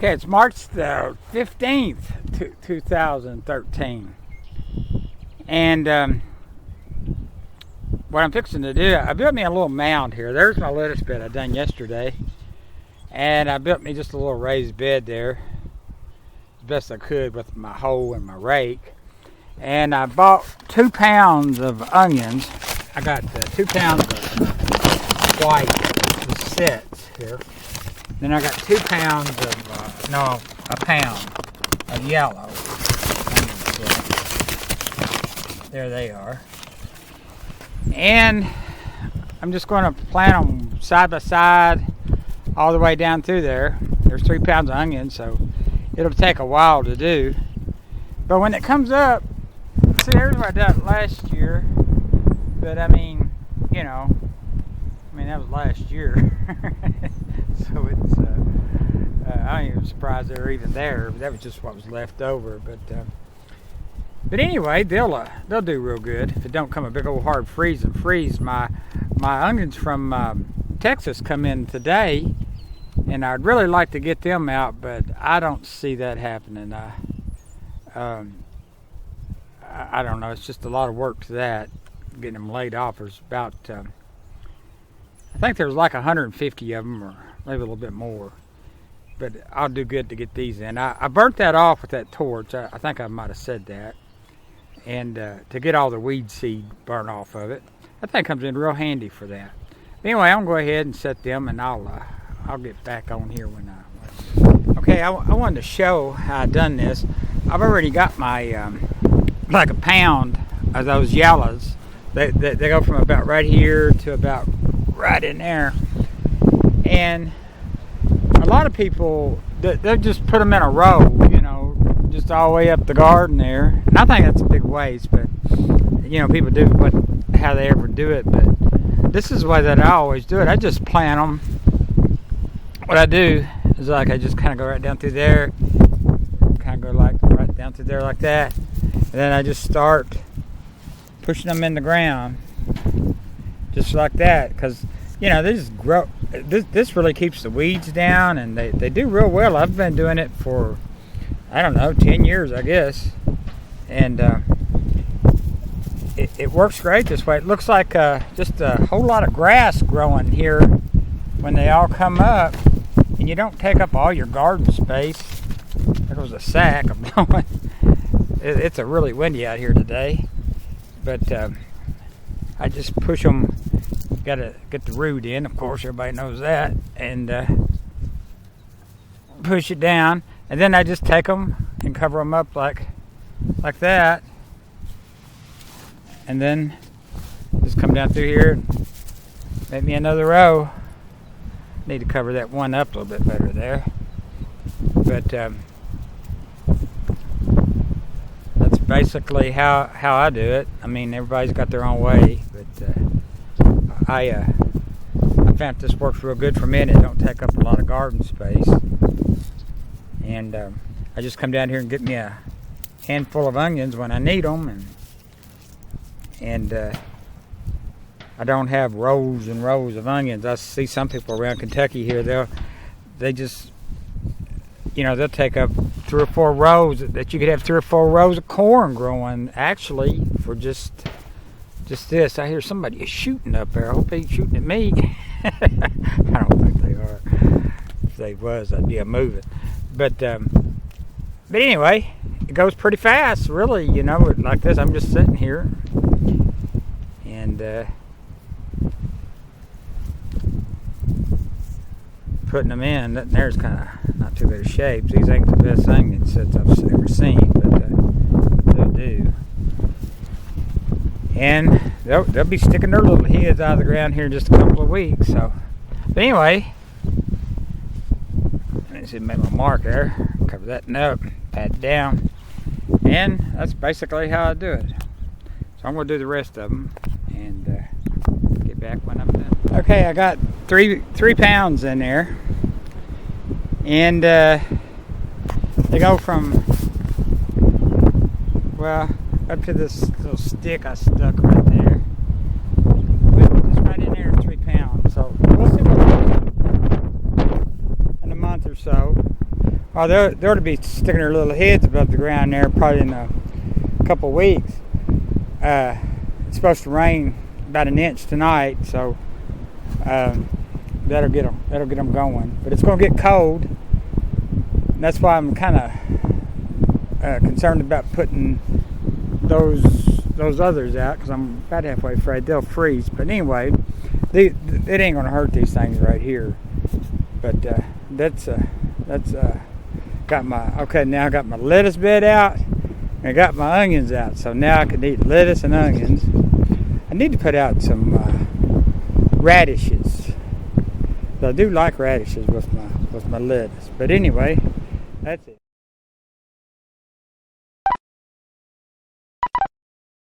Okay, it's March the 15th, 2013. And what I'm fixing to do, I built me a little mound here. There's my lettuce bed I done yesterday. And I built me just a little raised bed there, as best I could with my hoe and my rake. And I bought 2 pounds of onions. I got 2 pounds of white sets here. Then I got 2 pounds of, a pound of yellow. There they are. And I'm just going to plant them side by side all the way down through there. There's 3 pounds of onions, so it'll take a while to do. But when it comes up, see, there's what I did last year. But I mean, that was last year. So it's, I ain't even surprised they're even there. That was just what was left over. But anyway, they'll do real good if it don't come a big old hard freeze and freeze. My onions from Texas come in today, and I'd really like to get them out, but I don't see that happening. I don't know. It's just a lot of work to that. Getting them laid off. There's about, I think there's like 150 of them, or maybe a little bit more. But I'll do good to get these in. I burnt that off with that torch. I think I might have said that. And to get all the weed seed burnt off of it. That thing comes in real handy for that. Anyway, I'm going to go ahead and set them, and I'll get back on here when I... Okay, I wanted to show how I done this. I've already got my, like a pound of those yellows. They go from about right here to about right in there. And a lot of people, they'll just put them in a row, just all the way up the garden there. And I think that's a big waste, but, people do how they ever do it. But this is the way that I always do it. I just plant them. What I do is I just kind of go right down through there, kind of go like right down through there like that. And then I just start pushing them in the ground, just like that, because they just grow. This really keeps the weeds down, and they do real well. I've been doing it for, 10 years, I guess, and it works great this way. It looks like just a whole lot of grass growing here when they all come up, and you don't take up all your garden space. There goes a sack of blowing. It's a really windy out here today, but I just push them. Got to get the root in, of course, everybody knows that, and push it down, and then I just take them and cover them up like that, and then just come down through here and make me another row. Need to cover that one up a little bit better there, but that's basically how I do it. I mean, everybody's got their own way, but I found this works real good for me, and it don't take up a lot of garden space. And I just come down here and get me a handful of onions when I need them, and I don't have rows and rows of onions. I see some people around Kentucky here, they just, they'll take up 3 or 4 rows, that you could have 3 or 4 rows of corn growing, actually, for just this. I hear somebody is shooting up there. I hope they ain't shooting at me. I don't think they are. If they was, I'd be a moving. But anyway, it goes pretty fast, really. Like this. I'm just sitting here, and putting them in. That there's kind of not too bad of shape. These ain't the best onion sets I've ever seen, but they'll do. And they'll be sticking their little heads out of the ground here in just a couple of weeks. So, but anyway, let's see, make my mark there, cover that up, pat it down, and that's basically how I do it. So I'm going to do the rest of them and get back when I'm done. Okay, I got 3 pounds in there, and they go from, up to this little stick I stuck right there. But it's right in there, 3 pounds. So we'll see what happens in a month or so. Oh, they ought to be sticking their little heads above the ground there probably in a couple of weeks. It's supposed to rain about an inch tonight, so that'll get them going. But it's going to get cold. And that's why I'm kind of concerned about putting those others out, because I'm about halfway afraid they'll freeze. But anyway, it ain't going to hurt these things right here. But that's got my, okay, now I got my lettuce bed out and I got my onions out, so now I can eat lettuce and onions. I need to put out some radishes. So I do like radishes with my lettuce. But anyway, that's it.